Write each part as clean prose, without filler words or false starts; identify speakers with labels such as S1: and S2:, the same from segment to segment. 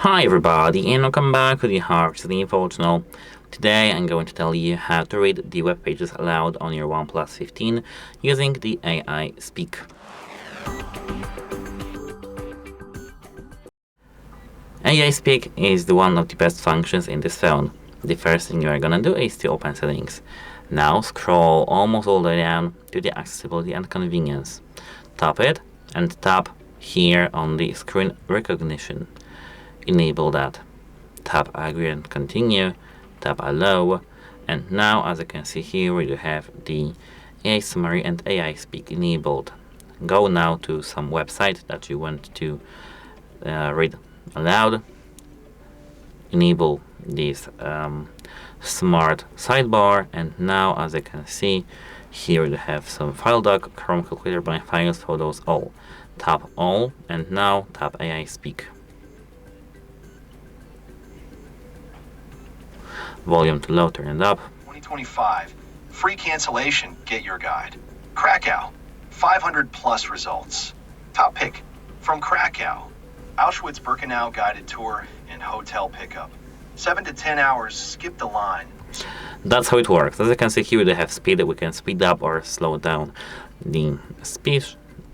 S1: Hi everybody, and welcome back to the HardReset.Info channel. Today I'm going to tell you how to read the web pages aloud on your OnePlus 15 using the AI Speak. AI Speak is one of the best functions in this phone. The first thing you are gonna do is to open settings. Now scroll almost all the way down to the accessibility and convenience. Tap it and tap here on the screen recognition. Enable that. Tap agree and continue, tap allow, and now as you can see here we do have the AI summary and AI speak enabled. Go now to some website that you want to read aloud. Enable this smart sidebar, and now as you can see here we have some file doc, Chrome calculator, by files, photos, all. Tap all and now tap AI speak. Volume to low, turn it up.
S2: 2025, free cancellation, get your guide. Krakow, 500 plus results. Top pick from Krakow, Auschwitz-Birkenau guided tour and hotel pickup. 7 to 10 hours, skip the line.
S1: That's how it works. As you can see here, they have speed. We can speed up or slow down the speed.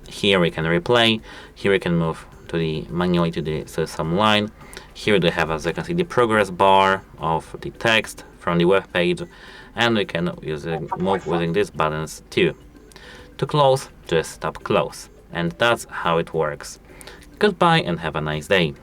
S1: Here we can replay. Here we can move to the manually to some line. Here they have, as you can see, the progress bar of the text from the web page, and we can move using these buttons too. To close, just tap close, and that's how it works. Goodbye and have a nice day.